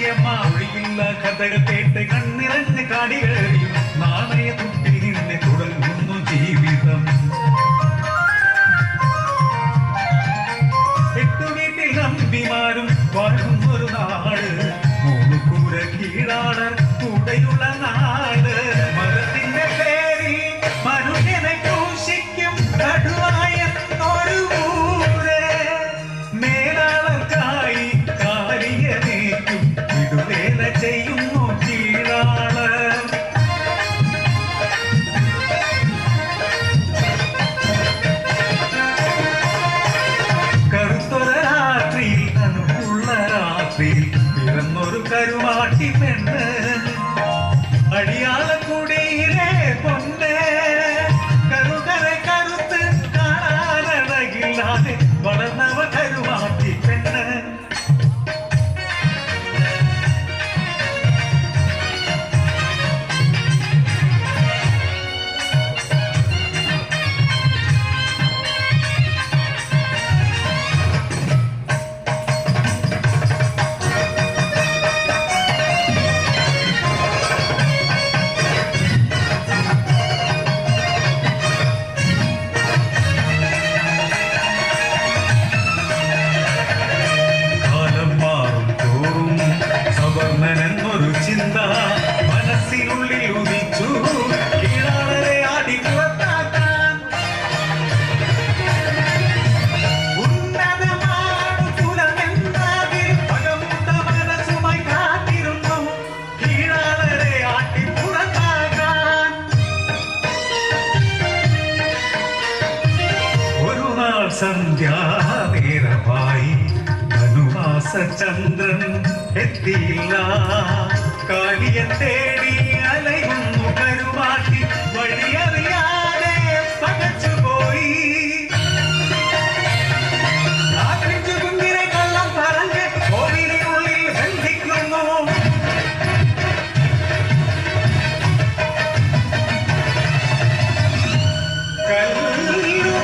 കഥകൾ കേട്ട് കണ്ണിറഞ്ഞ് കാടികളെയും നാണയ തുട്ടി നിന്നെ തുടങ്ങുന്നു ജീവിതം. 8 വീട്ടിൽ നമ്പിമാരും വാഴുന്നൊരു നാട്, 3 കൂര കീഴാളർ കൂടെയുള്ള നാട്. മതത്തിന്റെ പേരിൽ മനുഷ്യനെ ക്രൂശിക്കും കടുവായ ഒരു ഊര്. മേലാളർക്കായി കാലിയനേക്കും വിടുവേല ചെയ്യുന്നു കീഴാളർ. കറുത്തൊര രാത്രിയിൽ തണുപ്പുള്ള രാത്രിയിൽ പിറന്നൊരു കരുമാട്ടി പെണ്ണ്, അടിയാളക്കുടിയിലെ പൊന്ന്. കറുകര കറുത്ത് കാണാനഴകില്ലാതെ വളർന്നവ കരുമാട്ടി പെണ്ണ്. എന്നൊരു ചിന്ത മനസ്സിനുള്ളിൽ ഉദിച്ചു കീഴാളരെ ആടി പുറത്താക്കാൻ. ഉന്നതമാണ് കുലമെന്നാകിൽ പകമുണ്ട മനസ്സുമായി കാത്തിരുന്നു കീഴാളരെ ആട്ടി പുറത്താക്കാൻ. ഒരു നാൾ സന്ധ്യാനേരമായി ചന്ദ്രൻ എത്തിയില്ല. കാളിയെ തേടി അലയുന്നു കരുമാട്ടി, വഴിയറിയാതെ പകച്ചുപോയി. കുഞ്ഞിനെ കള്ളം പറഞ്ഞ് കോവിലിനുള്ളിൽ ബന്ധിക്കുന്നു.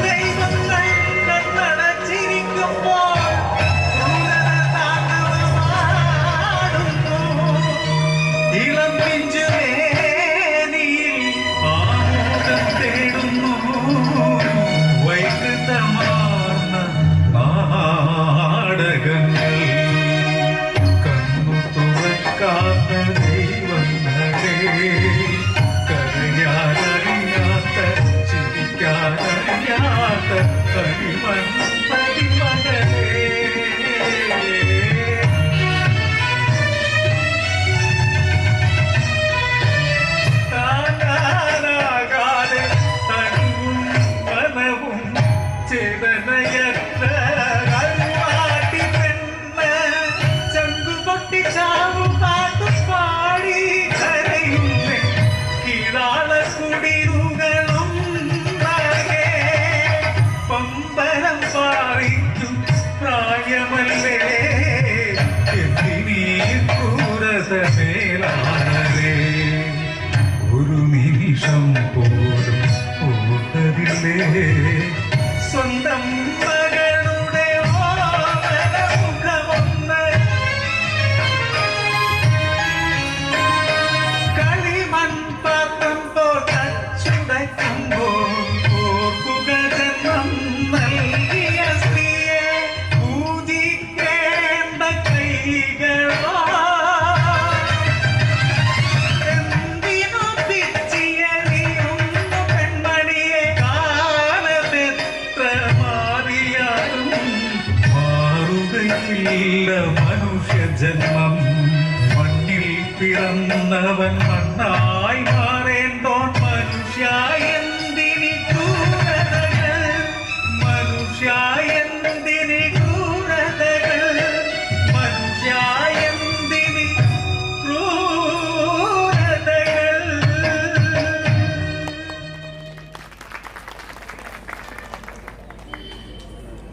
ദൈവങ്ങൾ കണ്ണടച്ചിരിക്കുമ്പോൾ ഒരു നിമിഷം പോലും ഓർത്തതില്ലേ സ്വന്തം മകളുടെ മുഖമൊന്ന്. കളിമൺ പാത്രം തോച്ചുടയ്ക്കുമ്പോൾ ഓർക്കുക ജന്മം നൽകിയ സ്ത്രീയെ പൂജിക്കേണ്ട കൈകളോ. മനുഷ്യ ജന്മം മണ്ണിൽ പിറന്നവൻ മണ്ണായി മാറേണ്ടോൻ മനുഷ്യായി